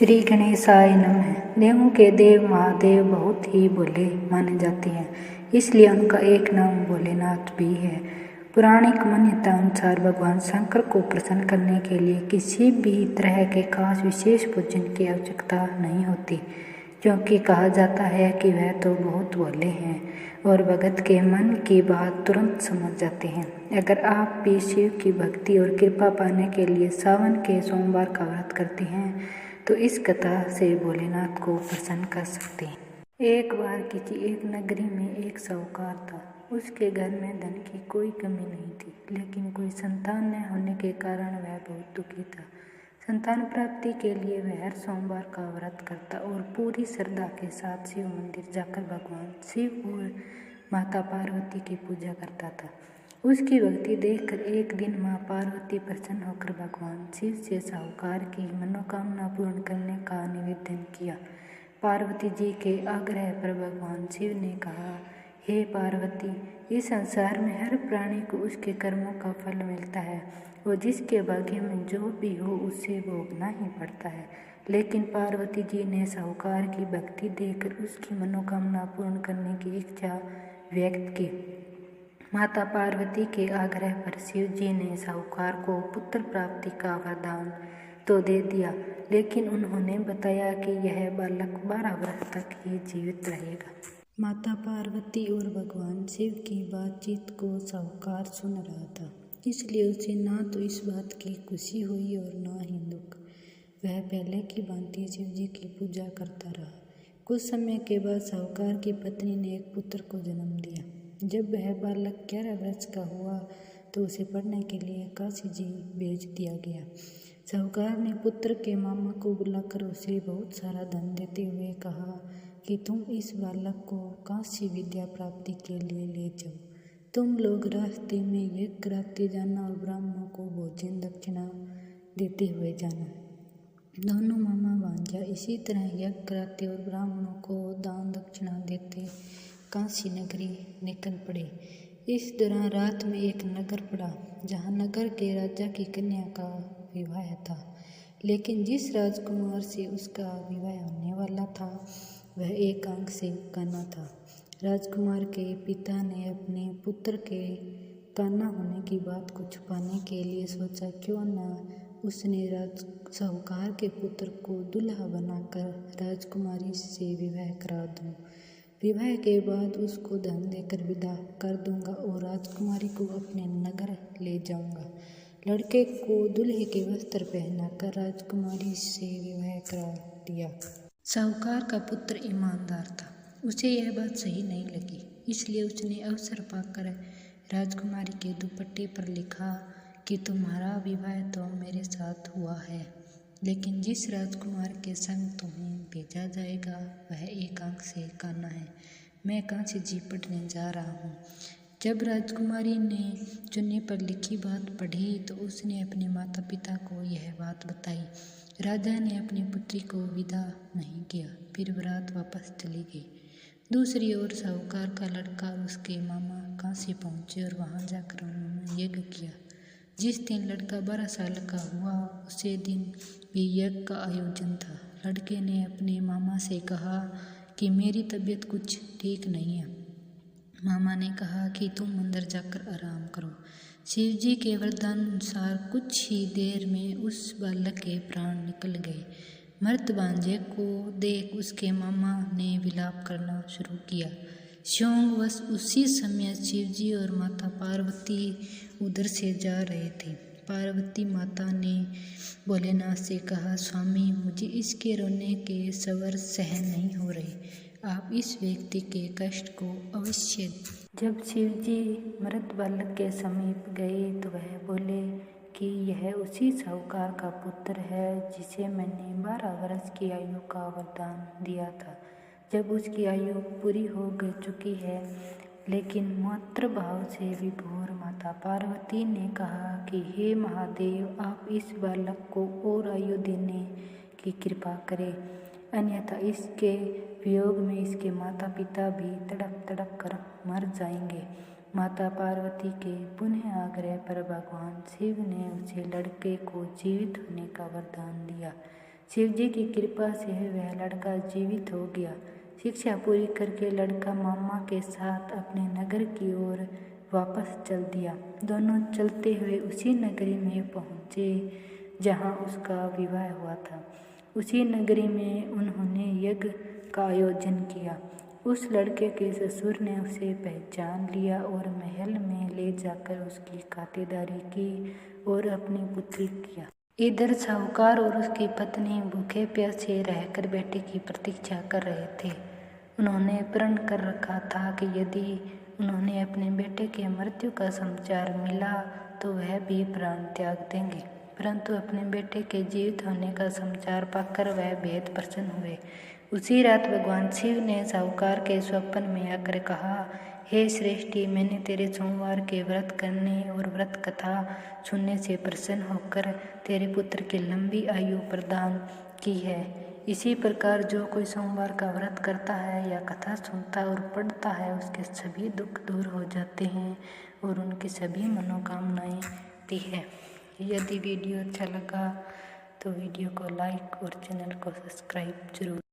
श्री गणेशाय नमः। देवों के देव महादेव बहुत ही भोले माने जाते हैं, इसलिए उनका एक नाम भोलेनाथ भी है। पौराणिक मान्यता अनुसार भगवान शंकर को प्रसन्न करने के लिए किसी भी तरह के खास विशेष पूजन की आवश्यकता नहीं होती, क्योंकि कहा जाता है कि वह तो बहुत भोले हैं और भगत के मन की बात तुरंत समझ जाते हैं। अगर आप भी शिव की भक्ति और कृपा पाने के लिए सावन के सोमवार का व्रत करते हैं तो इस कथा से भोलेनाथ को प्रसन्न कर सकते हैं। एक बार किसी एक नगरी में एक साहूकार था। उसके घर में धन की कोई कमी नहीं थी, लेकिन कोई संतान न होने के कारण वह बहुत दुखी था। संतान प्राप्ति के लिए वह हर सोमवार का व्रत करता और पूरी श्रद्धा के साथ शिव मंदिर जाकर भगवान शिव और माता पार्वती की पूजा करता था। उसकी भक्ति देखकर एक दिन माँ पार्वती प्रसन्न होकर भगवान शिव से साहूकार की मनोकामना पूर्ण करने का निवेदन किया। पार्वती जी के आग्रह पर भगवान शिव ने कहा, हे पार्वती, इस संसार में हर प्राणी को उसके कर्मों का फल मिलता है और जिसके भाग्य में जो भी हो उसे भोगना ही पड़ता है। लेकिन पार्वती जी ने साहूकार की भक्ति देखकर उसकी मनोकामना पूर्ण करने की इच्छा व्यक्त की। माता पार्वती के आग्रह पर शिव जी ने साहूकार को पुत्र प्राप्ति का वरदान तो दे दिया, लेकिन उन्होंने बताया कि यह बालक 12 वर्ष तक ही जीवित रहेगा। माता पार्वती और भगवान शिव की बातचीत को साहूकार सुन रहा था, इसलिए उसे ना तो इस बात की खुशी हुई और ना ही दुख। वह पहले की भांति शिव जी की पूजा करता रहा। कुछ समय के बाद साहूकार की पत्नी ने एक पुत्र को जन्म दिया। जब वह बालक 11 वर्ष का हुआ तो उसे पढ़ने के लिए काशी जी भेज दिया गया। साहूकार ने पुत्र के मामा को बुलाकर उसे बहुत सारा धन देते हुए कहा कि तुम इस बालक को काशी विद्या प्राप्ति के लिए ले जाओ। तुम लोग रास्ते में यज्ञ कराते जाना और ब्राह्मणों को भोजन दक्षिणा देते हुए जाना। दोनों मामा भांजा इसी तरह यज्ञ कराते और ब्राह्मणों को दान दक्षिणा देते काशी नगरी निकल पड़े। इस दौरान रात में एक नगर पड़ा, जहाँ नगर के राजा की कन्या का विवाह था। लेकिन जिस राजकुमार से उसका विवाह होने वाला था वह एक आंख से काना था। राजकुमार के पिता ने अपने पुत्र के काना होने की बात को छुपाने के लिए सोचा, क्यों न उसने साहूकार के पुत्र को दूल्हा बनाकर राजकुमारी से विवाह करा दूं। विवाह के बाद उसको धन देकर विदा कर दूंगा और राजकुमारी को अपने नगर ले जाऊंगा। लड़के को दूल्हे के वस्त्र पहनाकर राजकुमारी से विवाह करा दिया। साहूकार का पुत्र ईमानदार था, उसे यह बात सही नहीं लगी, इसलिए उसने अवसर पाकर राजकुमारी के दुपट्टे पर लिखा कि तुम्हारा विवाह तो मेरे साथ हुआ है, लेकिन जिस राजकुमार के संग तुम्हें भेजा जाएगा वह एक आंख से काना है। मैं काशी जी पढ़ने जा रहा हूँ। जब राजकुमारी ने चुन्नी पर लिखी बात पढ़ी तो उसने अपने माता पिता को यह बात बताई। राजा ने अपनी पुत्री को विदा नहीं किया, फिर बारात वापस चली गई। दूसरी ओर साहूकार का लड़का और उसके मामा काशी पहुँचे और वहाँ जाकर उन्होंने यज्ञ किया। जिस दिन लड़का 12 साल का हुआ उसी दिन भी यज्ञ का आयोजन था। लड़के ने अपने मामा से कहा कि मेरी तबीयत कुछ ठीक नहीं है। मामा ने कहा कि तुम मंदिर जाकर आराम करो। शिव जी के वरदान अनुसार कुछ ही देर में उस बालक के प्राण निकल गए। मृत भांजे को देख उसके मामा ने विलाप करना शुरू किया। क्षोभवश उसी समय शिवजी और माता पार्वती उधर से जा रहे थे। पार्वती माता ने भोलेनाथ से कहा, स्वामी, मुझे इसके रोने के स्वर सहन नहीं हो रहे, आप इस व्यक्ति के कष्ट को अवश्य। जब शिवजी मृत बालक के समीप गए तो वह बोले कि यह उसी साहूकार का पुत्र है जिसे मैंने 12 वर्ष की आयु का वरदान दिया था। जब उसकी आयु पूरी हो चुकी है, लेकिन मातृभाव से विभोर माता पार्वती ने कहा कि हे महादेव, आप इस बालक को और आयु देने की कृपा करें, अन्यथा इसके वियोग में इसके माता पिता भी तड़प तड़प कर मर जाएंगे। माता पार्वती के पुनः आग्रह पर भगवान शिव ने उसे लड़के को जीवित होने का वरदान दिया। शिवजी की कृपा से वह लड़का जीवित हो गया। शिक्षा पूरी करके लड़का मामा के साथ अपने नगर की ओर वापस चल दिया। दोनों चलते हुए उसी नगरी में पहुँचे जहाँ उसका विवाह हुआ था। उसी नगरी में उन्होंने यज्ञ का आयोजन किया। उस लड़के के ससुर ने उसे पहचान लिया और महल में ले जाकर उसकी खातिरदारी की और अपनी पुत्री किया। इधर साहूकार और उसकी पत्नी भूखे प्यासे रहकर बेटे की प्रतीक्षा कर रहे थे। उन्होंने प्रण कर रखा था कि यदि उन्होंने अपने बेटे के मृत्यु का समाचार मिला तो वह भी प्राण त्याग देंगे। परंतु अपने बेटे के जीवित होने का समाचार पाकर वह बेहद प्रसन्न हुए। उसी रात भगवान शिव ने साहूकार के स्वप्न में आकर कहा, हे श्रेष्ठी, मैंने तेरे सोमवार के व्रत करने और व्रत कथा सुनने से प्रसन्न होकर तेरे पुत्र की लंबी आयु प्रदान की है। इसी प्रकार जो कोई सोमवार का व्रत करता है या कथा सुनता और पढ़ता है उसके सभी दुख दूर हो जाते हैं और उनकी सभी मनोकामनाएं होती है। यदि वीडियो अच्छा लगा तो वीडियो को लाइक और चैनल को सब्सक्राइब जरूर।